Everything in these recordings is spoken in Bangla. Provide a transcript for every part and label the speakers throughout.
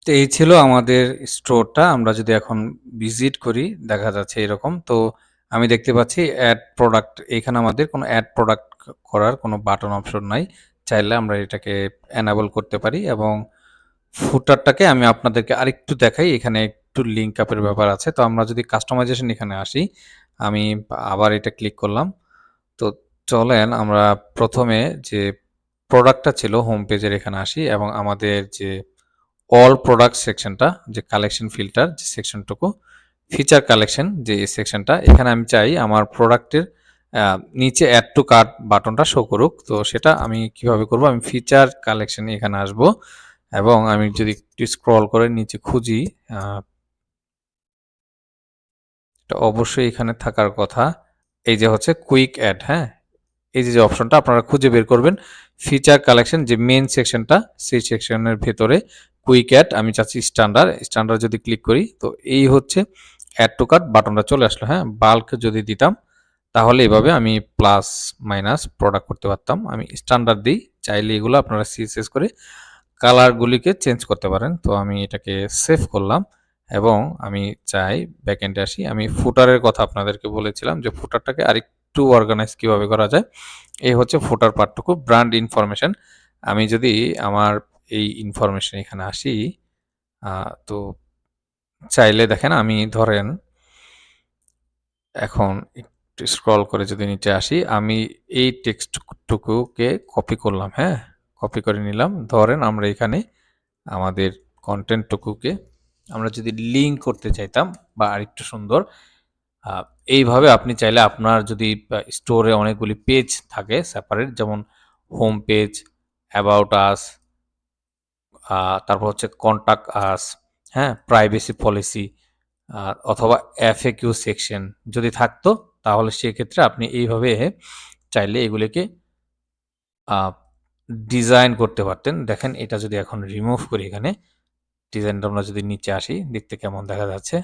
Speaker 1: তো এই ছিল আমাদের স্টোরটা। আমরা যদি এখন ভিজিট করি দেখা যাচ্ছে এরকম। তো আমি দেখতে পাচ্ছি এড প্রোডাক্ট, এখানে আমাদের কোনো এড প্রোডাক্ট করার কোনো বাটন অপশন নাই। চাইলে আমরা এটাকে এনেবল করতে পারি এবং ফুটারটাকে আমি আপনাদেরকে আরেকটু দেখাই। এখানে একটু লিঙ্ক আপের ব্যাপার আছে। তো আমরা যদি কাস্টমাইজেশন এখানে আসি, আমি আবার এটা ক্লিক করলাম। তো চলেন আমরা প্রথমে যে প্রোডাক্টটা ছিল হোম পেজের এখানে আসি এবং আমাদের যে অল প্রোডাক্ট সেকশনটা, যে কালেকশন ফিল্টার যে সেকশনটুকু, ফিচার কালেকশন যে সেকশনটা, এখানে আমি চাই আমার প্রোডাক্টের নিচে অ্যাড টু কার্ট বাটনটা শো করুক। তো সেটা আমি কিভাবে করব? আমি ফিচার কালেকশনে এখানে আসব এবং আমি যদি একটু স্ক্রল করে নিচে খুঁজি, এটা অবশ্যই এখানে থাকার কথা। এই যে হচ্ছে কুইক অ্যাড, হ্যাঁ, এই যে অপশনটা আপনারা খুঁজে বের করবেন ফিচার কালেকশন যে মেন সেকশনটা, সেই সেকশনের ভেতরে কুইক অ্যাড আমি চাচ্ছি স্ট্যান্ডার্ড যদি ক্লিক করি তো এই হচ্ছে অ্যাড টু কার্ট বাটনটা চলে আসলো। হ্যাঁ, বাল্ক যদি দিতাম তাহলে এভাবে আমি প্লাস মাইনাস প্রোডাক্ট করতে পারতাম। আমি স্ট্যান্ডার্ড দিই, চাইলে এগুলো আপনারা সিএসএস করে কালারগুলিকে চেঞ্জ করতে পারেন। তো আমি এটাকে সেভ করলাম এবং আমি চাই ব্যাকএন্ডে আসি। আমি ফুটারের কথা আপনাদেরকে বলেছিলাম যে ফুটারটাকে আরেকটু অর্গানাইজ কিভাবে করা যায়। এই হচ্ছে ফুটার পার্টটুকু, ব্র্যান্ড ইনফরমেশন। আমি যদি আমার এই ইনফরমেশন এখানে আসি, তো চাইলে দেখেন আমি ধরেন এখন একটু স্ক্রল করে যদি নিচে আসি, আমি এই টেক্সটটুকুকে কপি করলাম, হ্যাঁ, কপি করে নিলাম। ধরেন আমরা এখানে আমাদের কন্টেন্টটুকুকে আমরা যদি লিঙ্ক করতে চাইতাম বা আরেকটু সুন্দর, এইভাবে আপনি চাইলে আপনার যদি স্টোরে অনেকগুলি পেজ থাকে সেপারেট, যেমন হোম পেজ, অ্যাবাউট আস, তারপর হচ্ছে কন্টাক্ট আস, হ্যাঁ, প্রাইভেসি পলিসি, অথবা এফএকিউ সেকশন যদি থাকতো তাহলে সেক্ষেত্রে আপনি এইভাবে চাইলে এগুলিকে ডিজাইন করতে পারতেন। দেখেন এটা যদি এখন রিমুভ করি, এখানে ডিজাইনটা আমরা যদি নিচে আসি, দেখতে কেমন দেখা যাচ্ছে?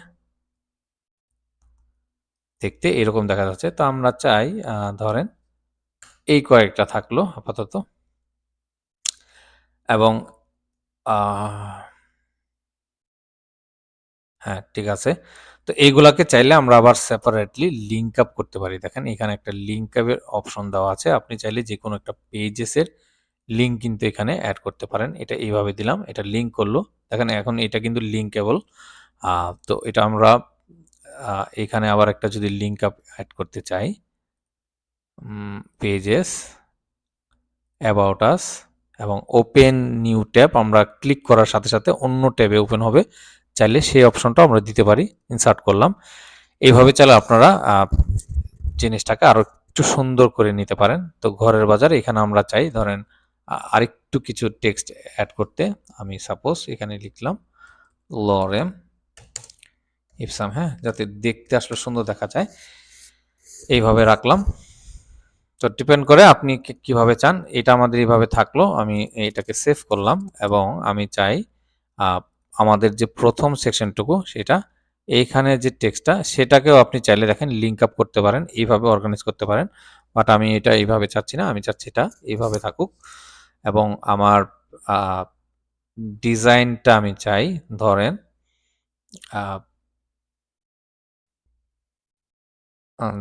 Speaker 1: দেখতে এরকম দেখা যাচ্ছে। তো আমরা চাই ধরেন এই কয়েকটা থাকলো আপাতত এবং হ্যাঁ, ঠিক আছে। তো এইগুলাকে চাইলে আমরা আবার সেপারেটলি লিঙ্ক আপ করতে পারি। দেখেন এখানে একটা লিঙ্ক আপের অপশন দেওয়া আছে। আপনি চাইলে যেকোনো একটা পেজেসের লিঙ্ক কিন্তু এখানে এড করতে পারেন। এটা এইভাবে দিলাম, এটা লিঙ্ক করলো। দেখেন এখন এটা কিন্তু লিঙ্কেবল। তো এটা আমরা এখানে আবার একটা যদি লিঙ্ক আপ এড করতে চাই, পেজেস, অ্যাবাউট আস এবং ওপেন নিউ ট্যাব, আমরা ক্লিক করার সাথে সাথে অন্য ট্যাবে ওপেন হবে। চাইলে সেই অপশনটা আমরা দিতে পারি। ইনসার্ট করলাম। এইভাবে চাইলে আপনারা জিনিসটাকে আরো একটু সুন্দর করে নিতে পারেন। তো ঘরের বাজার এখানে আমরা চাই ধরেন আরেকটু কিছু টেক্সট অ্যাড করতে। আমি সাপোজ এখানে লিখলাম লরেম ইপসাম, হ্যাঁ, যাতে দেখতে আসলে সুন্দর দেখা যায়। এইভাবে রাখলাম। তো ডিপেন্ড করে আপনি কিভাবে চান। এটা আমাদের এইভাবে থাকলো। আমি এটাকে সেভ করলাম এবং আমি চাই আমাদের যে প্রথম সেকশনটুকু সেটা, এইখানে যে টেক্সটটা সেটাকেও আপনি চাইলে দেখেন লিঙ্ক আপ করতে পারেন, এইভাবে অর্গানাইজ করতে পারেন। বাট আমি এটা এইভাবে চাচ্ছি না, আমি চাচ্ছি এটা এইভাবে থাকুক এবং আমার ডিজাইনটা আমি চাই ধরেন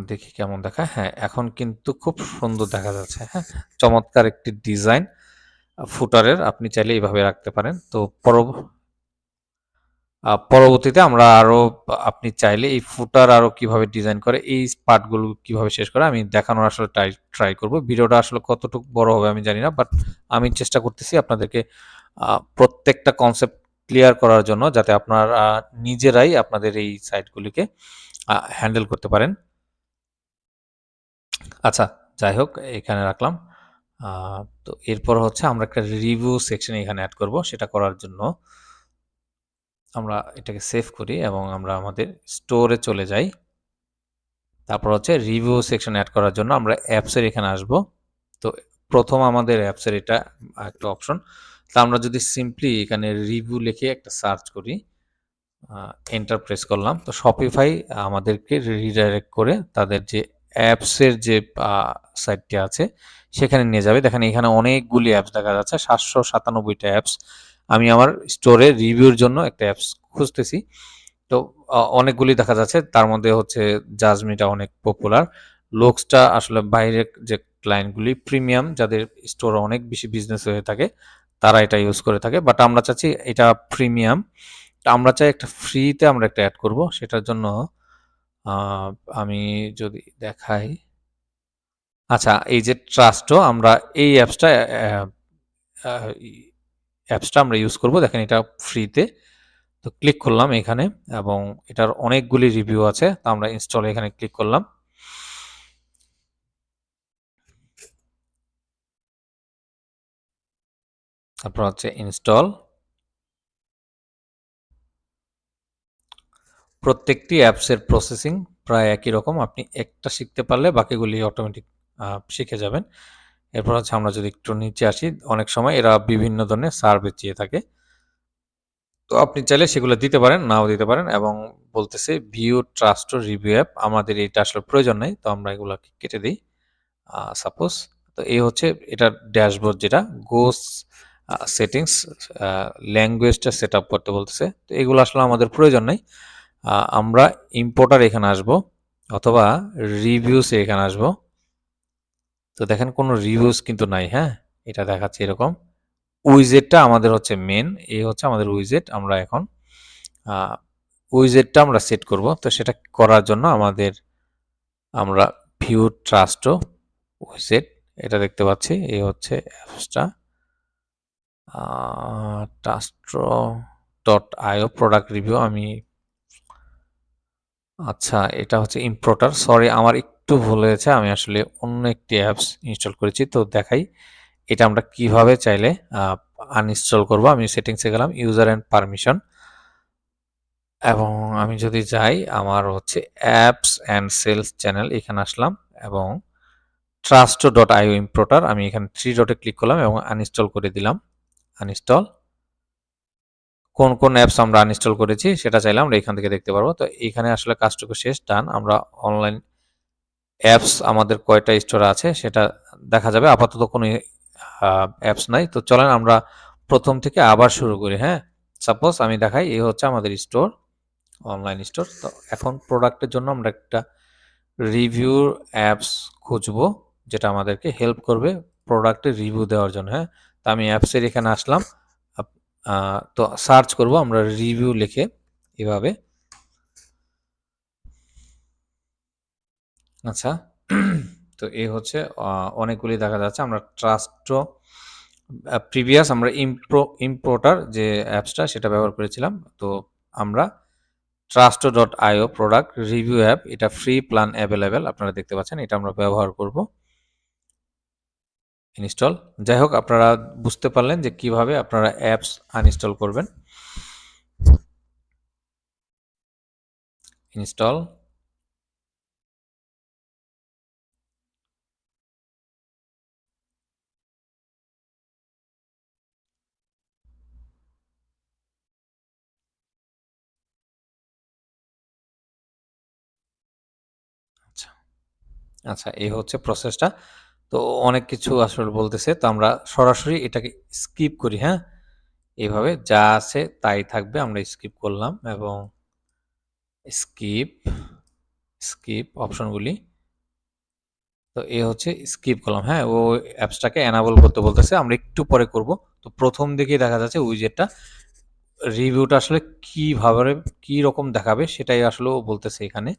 Speaker 1: দেখি কেমন দেখায়। হ্যাঁ, এখন কিন্তু খুব সুন্দর দেখা যাচ্ছে। হ্যাঁ, চমৎকার একটি ডিজাইন ফুটারের আপনি চাইলে এইভাবে রাখতে পারেন। তো পরবর্তীতে আমরা আরো আপনি চাইলে এই ফুটার আরো কিভাবে ডিজাইন করে, এই পার্টগুলো কিভাবে শেষ করে আমি দেখানোর আসলে ট্রাই করব। ভিডিওটা আসলে কতটুকু বড় হবে আমি জানি না, বাট আমি চেষ্টা করতেছি আপনাদেরকে প্রত্যেকটা কনসেপ্ট ক্লিয়ার করার জন্য, যাতে আপনারা নিজেরাই আপনাদের এই সাইটগুলিকে হ্যান্ডেল করতে পারেন। আচ্ছা, যাই হোক এখানে রাখলাম। তো এরপর হচ্ছে আমরা একটা রিভিউ সেকশন এখানে অ্যাড করব। সেটা করার জন্য আমরা এটাকে সেভ করি এবং আমরা আমাদের স্টোরে চলে যাই। তারপর হচ্ছে রিভিউ সেকশন অ্যাড করার জন্য আমরা অ্যাপসের এখানে আসব। তো প্রথম আমাদের অ্যাপসের এটা একটা অপশন। তো আমরা যদি সিম্পলি এখানে রিভিউ লিখে একটা সার্চ করি, এন্টার প্রেস করলাম, তো শপিফাই আমাদেরকে রিডাইরেক্ট করে তাদের যে অ্যাপসের যে সাইটটি আছে সেখানে নিয়ে যাবে। দেখেন এখানে অনেকগুলি অ্যাপস দেখা যাচ্ছে, 797টা অ্যাপস। আমি আমার স্টোরে রিভিউর জন্য একটা অ্যাপস খুঁজতেছি। তো অনেকগুলি দেখা যাচ্ছে, তার মধ্যে হচ্ছে জাজমিটা অনেক পপুলার। লোকসটা আসলে বাইরের যে ক্লায়েন্টগুলি প্রিমিয়াম, যাদের স্টোরে অনেক বেশি বিজনেস হয়ে থাকে, তারা এটা ইউজ করে থাকে। বাট আমরা চাচ্ছি এটা প্রিমিয়াম, আমরা চাই একটা ফ্রিতে আমরা একটা অ্যাড করব। সেটার জন্য আমি যদি দেখাই, আচ্ছা এই যে ট্রাস্টো, আমরা এই অ্যাপসটা আমরা ইউজ করব। দেখেন এটা ফ্রিতে। তো ক্লিক করলাম এখানে, এবং এটার অনেকগুলি রিভিউ আছে। তো আমরা ইনস্টল এখানে ক্লিক করলাম। তারপর হচ্ছে ইনস্টল। প্রত্যেকটি অ্যাপসের প্রসেসিং প্রায় একই রকম। আপনি একটা শিখতে পারলে বাকিগুলি অটোমেটিক শিখে যাবেন। এরপর হচ্ছে আমরা যদি একটু নিচে আসি, অনেক সময় এরা বিভিন্ন ধরনের সার্ভিস দিয়ে থাকে। তো আপনি চাইলে সেগুলো দিতে পারেন, নাও দিতে পারেন। এবং বলতেছে ভিউ ট্রাস্ট রিভিউ অ্যাপ, আমাদের এটা আসলে প্রয়োজন নেই, তো আমরা এগুলোকে কেটে দিই। সাপোজ, তো এই হচ্ছে এটার ড্যাশবোর্ড, যেটা গোস সেটিংস, ল্যাঙ্গুয়েজটা সেট আপ করতে বলতেছে। তো এগুলো আসলে আমাদের প্রয়োজন নেই। আমরা ইম্পোর্টার এখানে আসব, অথবা রিভিউসে এখানে আসব। তো দেখেন কোনো রিভিউস কিন্তু নাই, হ্যাঁ, এটা দেখাচ্ছে এরকম। উইজেটটা আমাদের হচ্ছে মেন, এই হচ্ছে আমাদের উইজেট। আমরা এখন উইজেটটা আমরা সেট করব। তো সেটা করার জন্য আমরা ভিউ ট্রাস্টও উইজেট, এটা দেখতে পাচ্ছি, এই হচ্ছে অ্যাপসটা, ট্রাস্ট্রো ডট আইও প্রোডাক্ট রিভিউ। আচ্ছা এটা হচ্ছে ইম্পোর্টার, সরি আমার একটু ভুল হয়েছে, আমি আসলে অন্য একটি অ্যাপস ইনস্টল করেছি। তো দেখাই এটা আমরা কিভাবে চাইলে আনইনস্টল করব। আমি সেটিংসে গেলাম, ইউজার অ্যান্ড পারমিশন, এবং আমি যদি যাই আমার হচ্ছে অ্যাপস অ্যান্ড সেলস চ্যানেল, এখানে আসলাম, এবং ট্রাস্টো ডট আইও ইম্পোর্টার, আমি এখানে 3 ডটে ক্লিক করলাম এবং আনইনস্টল করে দিলাম। আনইনস্টল। কোন কোন অ্যাপস আমরা আনইনস্টল করেছি সেটা চাইলে আমরা এখান থেকে দেখতে পারবো। তো এখানে আসলে কাজটুকু শেষ, ডান। আমরা অনলাইন অ্যাপস আমাদের কয়টা স্টোরে আছে সেটা দেখা যাবে। আপাতত কোনো অ্যাপস নাই। তো চলেন আমরা প্রথম থেকে আবার শুরু করি, হ্যাঁ। সাপোজ আমি দেখাই, এই হচ্ছে আমাদের স্টোর, অনলাইন স্টোর। তো এখন প্রোডাক্টের জন্য আমরা একটা রিভিউ অ্যাপস খুঁজবো, যেটা আমাদেরকে হেল্প করবে প্রোডাক্টের রিভিউ দেওয়ার জন্য, হ্যাঁ। তো আমি অ্যাপসের এখানে আসলাম। তো সার্চ করব আমরা রিভিউ লিখে, এভাবে। আচ্ছা, তো এই হচ্ছে অনেকগুলি দেখা যাচ্ছে। আমরা ট্রাস্টো প্রিভিয়াস আমরা ইম্পোর্টার যে অ্যাপসটা সেটা ব্যবহার করেছিলাম। তো আমরা ট্রাস্টো ডট আইও প্রোডাক্ট রিভিউ অ্যাপ, এটা ফ্রি প্ল্যান অ্যাভেলেবেল, আপনারা দেখতে পাচ্ছেন, এটা আমরা ব্যবহার করব। ইনস্টল। যাই হোক, আপনারা বুঝতে পারলেন যে কিভাবে আপনারা অ্যাপস আনইনস্টল করবেন। ইনস্টল। আচ্ছা, আচ্ছা এই হচ্ছে প্রসেসটা। তো অনেক কিছু আসলে বলতেছে, তো আমরা সরাসরি এটাকে স্কিপ করি, হ্যাঁ। এইভাবে যা আছে তাই থাকবে, আমরা স্কিপ করলাম, এবং স্কিপ স্কিপ অপশনগুলি। তো এ হচ্ছে স্কিপ করলাম, হ্যাঁ। ও অ্যাপসটাকে এনাবল করতে বলতেছে, আমরা একটু পরে করব। তো প্রথম দিকেই দেখা যাচ্ছে উইজেটটা, রিভিউটা আসলে কিভাবে কি রকম দেখাবে সেটাই আসলে ও বলতেছে এখানে।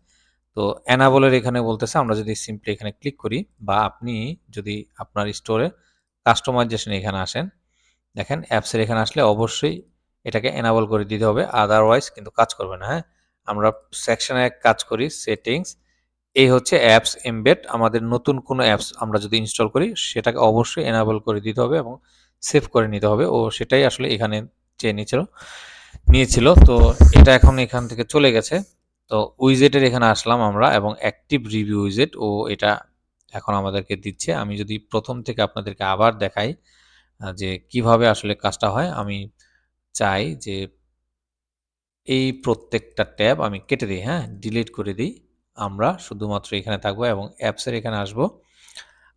Speaker 1: তো এনাবলের এখানে বলতেছে, আমরা যদি সিম্পলি এখানে ক্লিক করি, বা আপনি যদি আপনার স্টোরে কাস্টমাইজেশন এখানে আসেন, দেখেন অ্যাপসের এখানে আসলে অবশ্যই এটাকে এনাবল করে দিতে হবে, আদারওয়াইজ কিন্তু কাজ করবে না, হ্যাঁ। আমরা সেকশনে কাজ করি, সেটিংস, এই হচ্ছে অ্যাপস এমবেড। আমাদের নতুন কোনো অ্যাপস আমরা যদি ইনস্টল করি সেটাকে অবশ্যই এনাবল করে দিতে হবে এবং সেভ করে নিতে হবে। ও সেটাই আসলে এখানে চেয়ে নিয়েছিল। তো এটা এখন এখান থেকে চলে গেছে। তো উইজেটের এখানে আসলাম আমরা, এবং অ্যাক্টিভ রিভিউ উইজেট ও এটা এখন আমাদেরকে দিচ্ছে। আমি যদি প্রথম থেকে আপনাদেরকে আবার দেখাই যে কিভাবে আসলে কাজটা হয়, আমি চাই যে এই প্রত্যেকটা ট্যাব আমি কেটে দিই, হ্যাঁ, ডিলিট করে দিই। আমরা শুধুমাত্র এখানে থাকবো এবং অ্যাপসের এখানে আসব।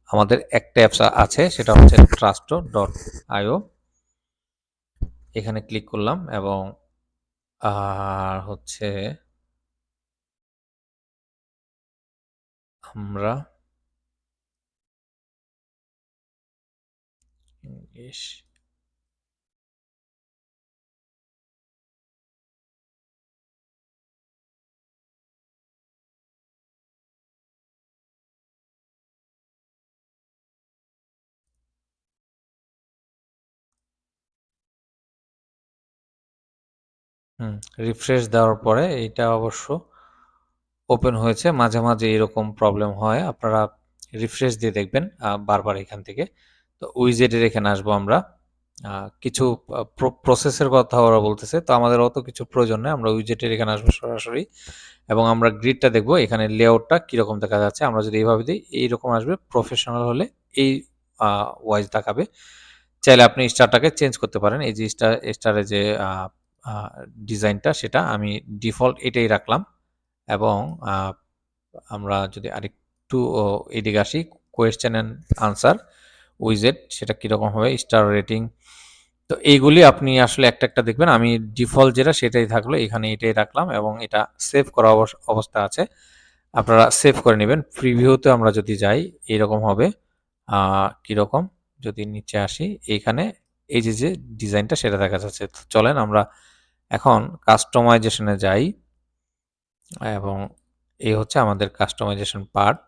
Speaker 1: আমাদের একটা অ্যাপস আছে, সেটা হচ্ছে ট্রাস্টো ডট আইও। এখানে ক্লিক করলাম এবং আর হচ্ছে আমরা ইংলিশ রিফ্রেশ দেওয়ার পরে এইটা অবশ্য ওপেন হয়েছে। মাঝে মাঝে এরকম প্রবলেম হয়, আপনারা রিফ্রেশ দিয়ে দেখবেন বারবার এখান থেকে। তো উইজেটের এখানে আসবো আমরা। কিছু প্রসেসের কথা ওরা বলতেছে, তো আমাদের অত কিছু প্রয়োজন নেই, আমরা উইজেটের এখানে আসবো সরাসরি এবং আমরা গ্রিডটা দেখবো এখানে লেআউটটা কীরকম দেখা যাচ্ছে। আমরা যদি এইভাবে দিই এইরকম আসবে, প্রফেশনাল হলে এই ওয়াইজ দেখাবে। চাইলে আপনি স্টারটাকে চেঞ্জ করতে পারেন। এই যে স্টারের যে ডিজাইনটা সেটা আমি ডিফল্ট এটাই রাখলাম এবং আমরা যদি আরেকটু এদিকে আসি, কোয়েশ্চেন অ্যান্ড আনসার উইজেট সেটা কীরকম হবে, স্টার রেটিং। তো এইগুলি আপনি আসলে একটা একটা দেখবেন। আমি ডিফল্ট যেটা সেটাই থাকলো, এখানে এটাই রাখলাম এবং এটা সেভ করা অবস্থা আছে, আপনারা সেভ করে নেবেন। প্রিভিউতে আমরা যদি যাই এরকম হবে। কীরকম, যদি নিচে আসি এইখানে এই যে ডিজাইনটা সেটা দেখা যাচ্ছে। তো চলেন আমরা এখন কাস্টমাইজেশনে যাই এবং এই হচ্ছে আমাদের কাস্টমাইজেশন পার্ট।